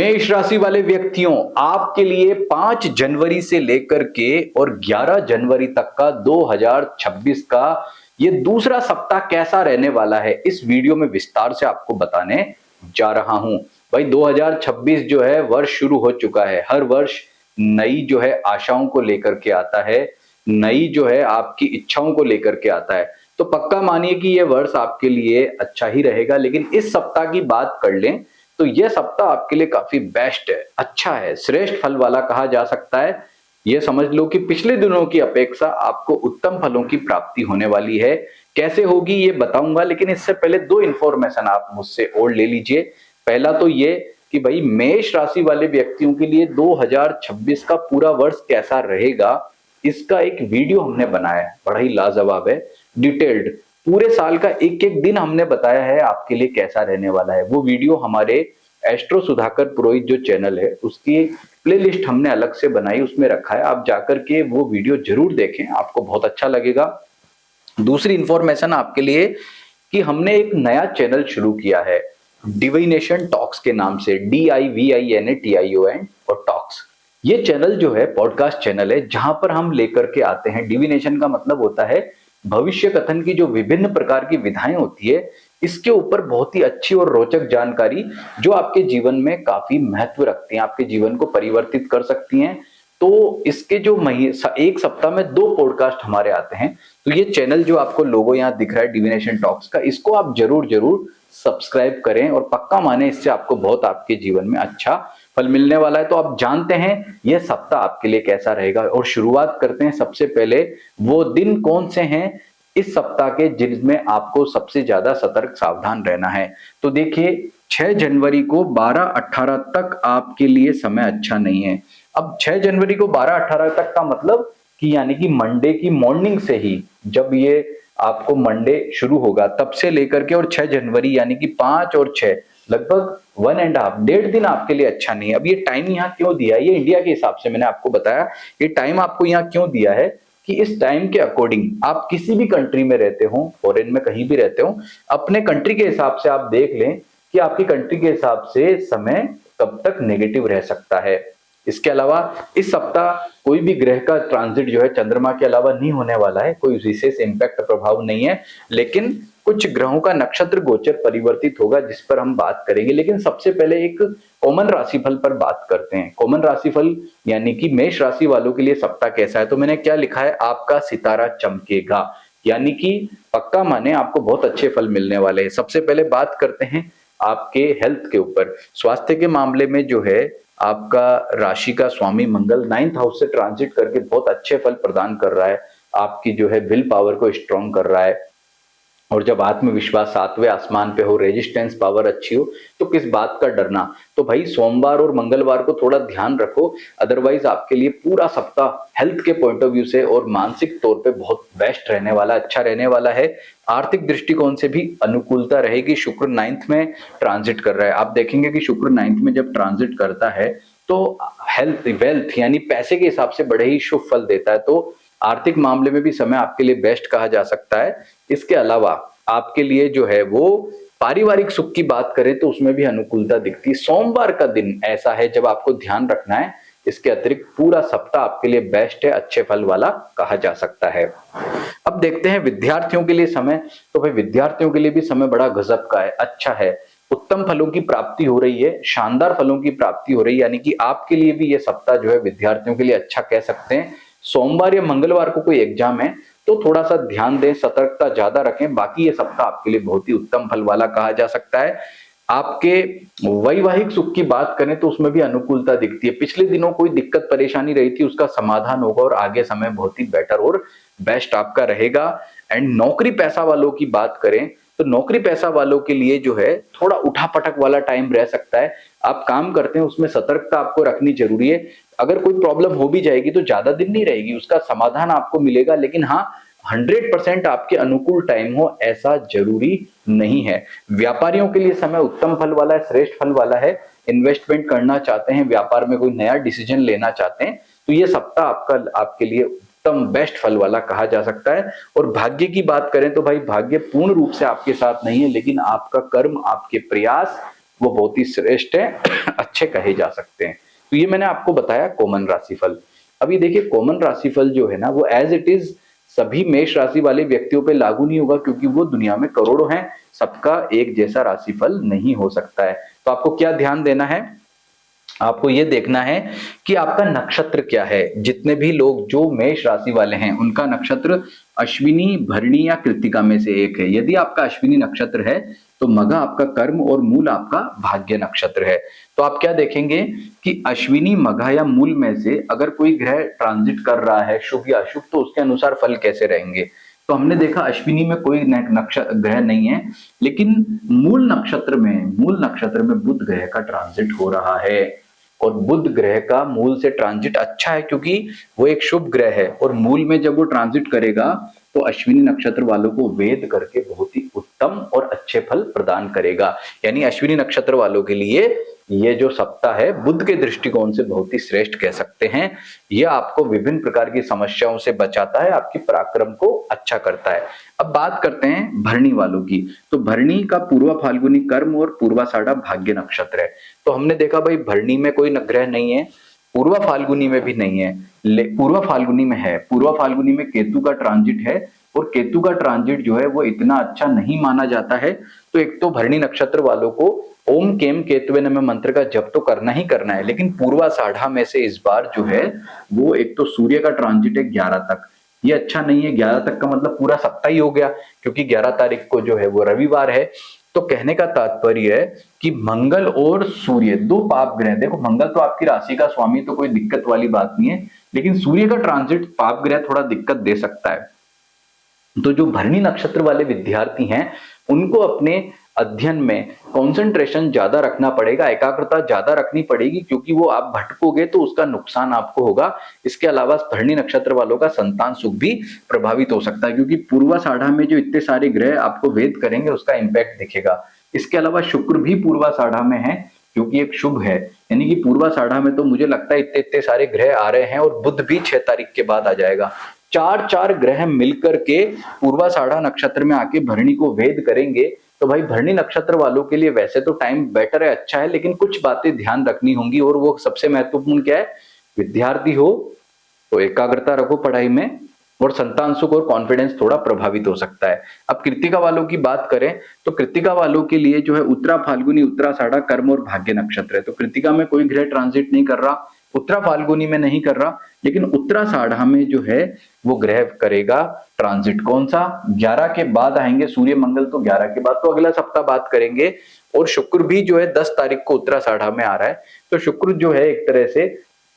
मेष राशि वाले व्यक्तियों, आपके लिए 5 जनवरी से लेकर के और 11 जनवरी तक का 2026 का ये दूसरा सप्ताह कैसा रहने वाला है, इस वीडियो में विस्तार से आपको बताने जा रहा हूं। भाई 2026 जो है वर्ष शुरू हो चुका है। हर वर्ष नई जो है आशाओं को लेकर के आता है, नई जो है आपकी इच्छाओं को लेकर के आता है। तो पक्का मानिए कि यह वर्ष आपके लिए अच्छा ही रहेगा। लेकिन इस सप्ताह की बात कर लें तो यह सप्ताह आपके लिए काफी बेस्ट है, अच्छा है, श्रेष्ठ फल वाला कहा जा सकता है। यह समझ लो कि पिछले दिनों की अपेक्षा आपको उत्तम फलों की प्राप्ति होने वाली है। कैसे होगी ये बताऊंगा, लेकिन इससे पहले दो इंफॉर्मेशन आप मुझसे और ले लीजिए। पहला तो ये कि भाई मेष राशि वाले व्यक्तियों के लिए 2026 का पूरा वर्ष कैसा रहेगा, इसका एक वीडियो हमने बनाया है, बड़ा ही लाजवाब है, डिटेल्ड। पूरे साल का एक एक दिन हमने बताया है आपके लिए कैसा रहने वाला है। वो वीडियो हमारे एस्ट्रो सुधाकर पुरोहित जो चैनल है उसकी प्लेलिस्ट हमने अलग से बनाई, उसमें रखा है। आप जाकर के वो वीडियो जरूर देखें, आपको बहुत अच्छा लगेगा। दूसरी इंफॉर्मेशन आपके लिए कि हमने एक नया चैनल शुरू किया है डिविनेशन टॉक्स के नाम से, DIVINATION और टॉक्स। ये चैनल जो है पॉडकास्ट चैनल है, जहां पर हम लेकर के आते हैं, डिविनेशन का मतलब होता है भविष्य कथन की जो विभिन्न प्रकार की विधाएं होती है, इसके ऊपर बहुत ही अच्छी और रोचक जानकारी जो आपके जीवन में काफी महत्व रखती हैं, आपके जीवन को परिवर्तित कर सकती हैं। तो इसके जो एक सप्ताह में 2 पॉडकास्ट हमारे आते हैं। तो ये चैनल जो आपको लोगो यहाँ दिख रहा है डिविनेशन टॉक्स का, इसको आप जरूर जरूर सब्सक्राइब करें और पक्का माने इससे आपको बहुत आपके जीवन में अच्छा फल मिलने वाला है। तो आप जानते हैं यह सप्ताह आपके लिए कैसा रहेगा और शुरुआत करते हैं। सबसे पहले वो दिन कौन से हैं इस सप्ताह के जिनमें आपको सबसे ज्यादा सतर्क सावधान रहना है। तो देखिए 6 जनवरी को 12-18 तक आपके लिए समय अच्छा नहीं है। अब 6 जनवरी को 12-18 तक का मतलब कि यानी कि मंडे की मॉर्निंग से ही, जब ये आपको मंडे शुरू होगा तब से लेकर के और 6 जनवरी यानी कि 5 और 6 लगभग 1.5 डेढ़ दिन आपके लिए अच्छा नहीं है। अब ये टाइम यहाँ क्यों दिया है, ये इंडिया के हिसाब से मैंने आपको बताया, ये टाइम आपको यहाँ क्यों दिया है कि इस टाइम के अकॉर्डिंग आप किसी भी कंट्री में रहते हो, फॉरेन में कहीं भी रहते हो, अपने कंट्री के हिसाब से आप देख लें कि आपकी कंट्री के हिसाब से समय कब तक नेगेटिव रह सकता है। इसके अलावा इस सप्ताह कोई भी ग्रह का ट्रांजिट जो है चंद्रमा के अलावा नहीं होने वाला है, कोई विशेष इंपैक्ट प्रभाव नहीं है। लेकिन कुछ ग्रहों का नक्षत्र गोचर परिवर्तित होगा जिस पर हम बात करेंगे। लेकिन सबसे पहले एक कॉमन राशिफल पर बात करते हैं। कॉमन राशिफल यानी कि मेष राशि वालों के लिए सप्ताह कैसा है। तो मैंने क्या लिखा है, आपका सितारा चमकेगा, यानी कि पक्का माने आपको बहुत अच्छे फल मिलने वाले हैं। सबसे पहले बात करते हैं आपके हेल्थ के ऊपर। स्वास्थ्य के मामले में जो है आपका राशि का स्वामी मंगल 9th हाउस से ट्रांजिट करके बहुत अच्छे फल प्रदान कर रहा है, आपकी जो है विल पावर को स्ट्रॉन्ग कर रहा है। और जब आत्मविश्वास 7वें आसमान पे हो, रेजिस्टेंस पावर अच्छी हो, तो किस बात का डरना। तो भाई सोमवार और मंगलवार को थोड़ा ध्यान रखो, अदरवाइज आपके लिए पूरा सप्ताह हेल्थ के पॉइंट ऑफ व्यू से और मानसिक तौर पे बहुत बेस्ट रहने वाला, अच्छा रहने वाला है। आर्थिक दृष्टिकोण से भी अनुकूलता रहेगी। शुक्र 9th में ट्रांजिट कर रहा है, आप देखेंगे कि शुक्र 9th में जब ट्रांजिट करता है तो हेल्थ वेल्थ यानी पैसे के हिसाब से बड़े ही शुभ फल देता है। तो आर्थिक मामले में भी समय आपके लिए बेस्ट कहा जा सकता है। इसके अलावा आपके लिए जो है वो पारिवारिक सुख की बात करें तो उसमें भी अनुकूलता दिखती है। सोमवार का दिन ऐसा है जब आपको ध्यान रखना है। इसके अतिरिक्त पूरा सप्ताह आपके लिए बेस्ट है, अच्छे फल वाला कहा जा सकता है। अब देखते हैं विद्यार्थियों के लिए समय। तो भाई विद्यार्थियों के लिए भी समय बड़ा गजब का है, अच्छा है, उत्तम फलों की प्राप्ति हो रही है, शानदार फलों की प्राप्ति हो रही है। यानी कि आपके लिए भी ये सप्ताह जो है विद्यार्थियों के लिए अच्छा कह सकते हैं। सोमवार या मंगलवार को कोई एग्जाम है तो थोड़ा सा ध्यान दें, सतर्कता ज्यादा रखें। बाकी ये सप्ताह आपके लिए बहुत ही उत्तम फल वाला कहा जा सकता है। आपके वैवाहिक सुख की बात करें तो उसमें भी अनुकूलता दिखती है। पिछले दिनों कोई दिक्कत परेशानी रही थी, उसका समाधान होगा और आगे समय बहुत ही बेटर और बेस्ट आपका रहेगा। एंड नौकरी पैसा वालों की बात करें तो नौकरी पैसा वालों के लिए जो है थोड़ा उठापटक वाला टाइम रह सकता है। आप काम करते हैं उसमें सतर्कता आपको रखनी जरूरी है। अगर कोई प्रॉब्लम हो भी जाएगी तो ज्यादा दिन नहीं रहेगी, उसका समाधान आपको मिलेगा। लेकिन हाँ, 100% आपके अनुकूल टाइम हो ऐसा जरूरी नहीं है। व्यापारियों के लिए समय उत्तम फल वाला है, श्रेष्ठ फल वाला है। इन्वेस्टमेंट करना चाहते हैं, व्यापार में कोई नया डिसीजन लेना चाहते हैं तो ये सप्ताह आपके लिए उत्तम बेस्ट फल वाला कहा जा सकता है। और भाग्य की बात करें तो भाई भाग्य पूर्ण रूप से आपके साथ नहीं है, लेकिन आपका कर्म, आपके प्रयास वो बहुत ही श्रेष्ठ है, अच्छे कहे जा सकते हैं। तो ये मैंने आपको बताया कॉमन राशिफल। अभी देखिए कॉमन राशिफल जो है ना वो एज इट इज सभी मेष राशि वाले व्यक्तियों पे लागू नहीं होगा, क्योंकि वो दुनिया में करोड़ों हैं, सबका एक जैसा राशिफल नहीं हो सकता है। तो आपको क्या ध्यान देना है, आपको यह देखना है कि आपका नक्षत्र क्या है। जितने भी लोग जो मेष राशि वाले हैं उनका नक्षत्र अश्विनी, भरणी या कृत्तिका में से एक है। यदि आपका अश्विनी नक्षत्र है तो मघा आपका कर्म और मूल आपका भाग्य नक्षत्र है। तो आप क्या देखेंगे कि अश्विनी, मघा या मूल में से अगर कोई ग्रह ट्रांजिट कर रहा है शुभ या अशुभ, तो उसके अनुसार फल कैसे रहेंगे। तो हमने देखा अश्विनी में कोई नक्षत्र ग्रह नहीं है, लेकिन मूल नक्षत्र में बुध ग्रह का ट्रांजिट हो रहा है। और बुध ग्रह का मूल से ट्रांजिट अच्छा है, क्योंकि वो एक शुभ ग्रह है। और मूल में जब वो ट्रांजिट करेगा तो अश्विनी नक्षत्र वालों को वेद करके बहुत ही उत्तम और अच्छे फल प्रदान करेगा। यानी अश्विनी नक्षत्र वालों के लिए ये जो सप्ताह है बुध के दृष्टिकोण से बहुत ही श्रेष्ठ कह सकते हैं। यह आपको विभिन्न प्रकार की समस्याओं से बचाता है, आपकी पराक्रम को अच्छा करता है। अब बात करते हैं भरणी वालों की। तो भरणी का पूर्वा फाल्गुनी कर्म और पूर्वाषाढ़ा भाग्य नक्षत्र है। तो हमने देखा भाई भरणी में कोई ग्रह नहीं है, पूर्वा फाल्गुनी में भी नहीं है, पूर्वा फाल्गुनी में है। पूर्वा फाल्गुनी में केतु का ट्रांजिट है, और केतु का ट्रांजिट जो है वो इतना अच्छा नहीं माना जाता है। तो एक तो भरणी नक्षत्र वालों को ओम केम केतुवे नमः मंत्र का जप तो करना ही करना है, लेकिन पूर्वाषाढ़ा में से इस बार जो है वो एक तो सूर्य का ट्रांजिट है 11 तक, ये अच्छा नहीं है। 11 तक का मतलब पूरा सप्ताह ही हो गया, क्योंकि 11 तारीख को जो है वो रविवार है। तो कहने का तात्पर्य है कि मंगल और सूर्य दो पाप ग्रह, देखो मंगल तो आपकी राशि का स्वामी, तो कोई दिक्कत वाली बात नहीं है, लेकिन सूर्य का ट्रांजिट पाप ग्रह थोड़ा दिक्कत दे सकता है। तो जो भरणी नक्षत्र वाले विद्यार्थी हैं उनको अपने अध्ययन में कंसंट्रेशन ज्यादा रखना पड़ेगा, एकाग्रता ज्यादा रखनी पड़ेगी, क्योंकि वो आप भटकोगे तो उसका नुकसान आपको होगा। इसके अलावा भरणी नक्षत्र वालों का संतान सुख भी प्रभावित हो सकता है, क्योंकि पूर्वाषाढ़ा में जो इतने सारे ग्रह आपको वेद करेंगे उसका इंपैक्ट दिखेगा। इसके अलावा शुक्र भी पूर्वाषाढ़ा में है, क्योंकि एक शुभ है। यानी कि पूर्वाषाढ़ा में तो मुझे लगता है इतने इतने सारे ग्रह आ रहे हैं, और बुध भी 6 तारीख के बाद आ जाएगा। चार चार ग्रह मिलकर के पूर्वाषाढ़ा नक्षत्र में आके भरणी को वेद करेंगे। तो भाई भरणी नक्षत्र वालों के लिए वैसे तो टाइम बेटर है, अच्छा है, लेकिन कुछ बातें ध्यान रखनी होंगी। और वो सबसे महत्वपूर्ण क्या है, विद्यार्थी हो तो एकाग्रता रखो पढ़ाई में, और संतान सुख और कॉन्फिडेंस थोड़ा प्रभावित हो सकता है। अब कृत्तिका वालों की बात करें तो कृत्तिका वालों के लिए जो है उत्तरा फाल्गुनी, उत्तराषाढ़ा कर्म और भाग्य नक्षत्र है। तो कृत्तिका में कोई ग्रह ट्रांजिट नहीं कर रहा, उत्तरा फाल्गुनी में नहीं कर रहा, लेकिन उत्तराषाढ़ा में जो है वो ग्रह करेगा ट्रांजिट। कौन सा, 11 के बाद आएंगे सूर्य मंगल, तो 11 के बाद तो अगला सप्ताह बात करेंगे। और शुक्र भी जो है 10 तारीख को उत्तराषाढ़ा में आ रहा है। तो शुक्र जो है एक तरह से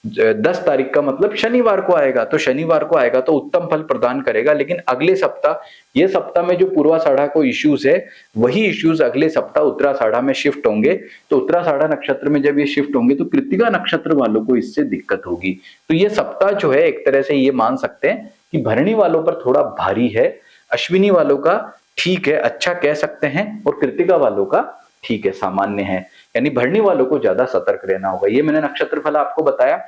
10 तारीख का मतलब शनिवार को आएगा, तो शनिवार को आएगा तो उत्तम फल प्रदान करेगा। लेकिन अगले सप्ताह, ये सप्ताह में जो पूर्वाषाढ़ा को इश्यूज है वही इश्यूज अगले सप्ताह उत्तराषाढ़ा में शिफ्ट होंगे। तो उत्तराषाढ़ा नक्षत्र में जब ये शिफ्ट होंगे तो कृत्तिका नक्षत्र वालों को इससे दिक्कत होगी। तो ये सप्ताह जो है एक तरह से ये मान सकते हैं कि भरणी वालों पर थोड़ा भारी है, अश्विनी वालों का ठीक है, अच्छा कह सकते हैं, और कृत्तिका वालों का ठीक है, सामान्य है। यानी भरणी वालों को ज्यादा सतर्क रहना होगा। ये मैंने नक्षत्र फल आपको बताया।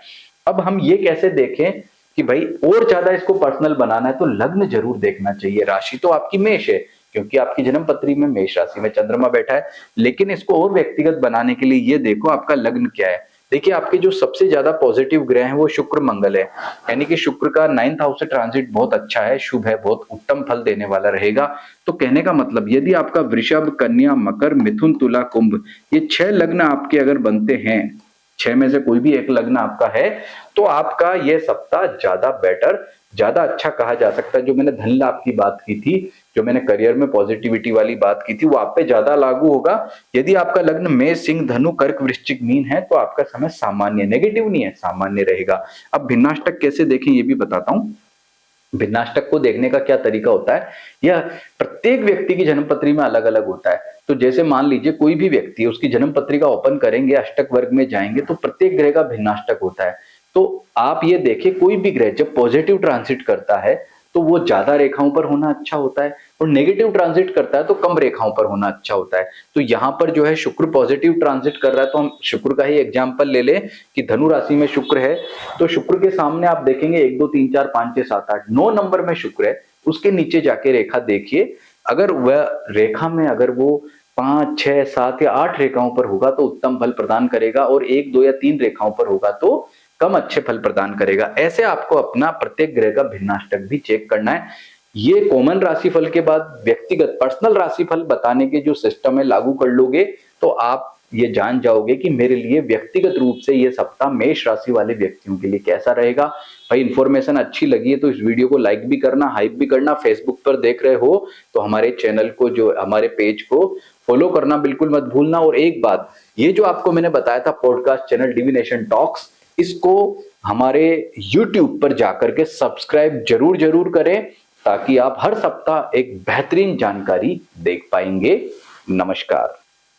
अब हम ये कैसे देखें कि भाई और ज्यादा इसको पर्सनल बनाना है, तो लग्न जरूर देखना चाहिए। राशि तो आपकी मेष है, क्योंकि आपकी जन्म पत्री में मेष राशि में चंद्रमा बैठा है, लेकिन इसको और व्यक्तिगत बनाने के लिए ये देखो आपका लग्न क्या है। देखिए आपके जो सबसे ज्यादा पॉजिटिव ग्रह हैं वो शुक्र मंगल है, यानी कि शुक्र का 9th हाउस से ट्रांजिट बहुत अच्छा है, शुभ है, बहुत उत्तम फल देने वाला रहेगा। तो कहने का मतलब यदि आपका वृषभ, कन्या, मकर, मिथुन, तुला, कुंभ, ये 6 लग्न आपके अगर बनते हैं, 6 में से कोई भी एक लग्न आपका है, तो आपका ये सप्ताह ज्यादा बेटर, ज्यादा अच्छा कहा जा सकता है। जो मैंने धन लाभ की बात की थी, जो मैंने करियर में पॉजिटिविटी वाली बात की थी, वो आप पे ज्यादा लागू होगा। यदि आपका लग्न मेष, सिंह, धनु, कर्क, वृश्चिक, मीन है तो आपका समय सामान्य, नेगेटिव नहीं है, सामान्य रहेगा। अब भिन्नाष्टक कैसे देखें ये भी बताता हूं। भिन्नाष्टक को देखने का क्या तरीका होता है, यह प्रत्येक व्यक्ति की जन्मपत्री में अलग अलग होता है। तो जैसे मान लीजिए कोई भी व्यक्ति है, उसकी जन्मपत्री का ओपन करेंगे, अष्टक वर्ग में जाएंगे, तो प्रत्येक ग्रह का भिन्नाष्टक होता है। तो आप ये देखिए कोई भी ग्रह जब पॉजिटिव ट्रांसिट करता है तो वो ज्यादा रेखाओं पर होना अच्छा होता है, और नेगेटिव ट्रांजिट करता है तो कम रेखाओं पर होना अच्छा होता है। तो यहाँ पर जो है शुक्र पॉजिटिव ट्रांजिट कर रहा है, तो हम शुक्र का ही एग्जांपल ले लें कि धनु राशि में शुक्र है, तो शुक्र के सामने आप देखेंगे 1 2 3 4 5 6 7 8 9 नंबर में शुक्र है, उसके नीचे जाके रेखा देखिए, अगर वह रेखा में अगर वो 5, 6, 7 या 8 रेखाओं पर होगा तो उत्तम फल प्रदान करेगा, और 1, 2 या 3 रेखाओं पर होगा तो कम अच्छे फल प्रदान करेगा। ऐसे आपको अपना प्रत्येक ग्रह का भिन्नाष्टक भी चेक करना है। ये कॉमन राशिफल के बाद व्यक्तिगत पर्सनल राशिफल बताने के जो सिस्टम है लागू कर लोगे तो आप ये जान जाओगे कि मेरे लिए व्यक्तिगत रूप से ये सप्ताह मेष राशि वाले व्यक्तियों के लिए कैसा रहेगा। भाई इंफॉर्मेशन अच्छी लगी है तो इस वीडियो को लाइक भी करना, हाइप भी करना। फेसबुक पर देख रहे हो तो हमारे चैनल को, जो हमारे पेज को फॉलो करना बिल्कुल मत भूलना। और एक बात, ये जो आपको मैंने बताया था पॉडकास्ट चैनल डिविनेशन टॉक्स, इसको हमारे YouTube पर जाकर के सब्सक्राइब जरूर जरूर करें ताकि आप हर सप्ताह एक बेहतरीन जानकारी देख पाएंगे। नमस्कार।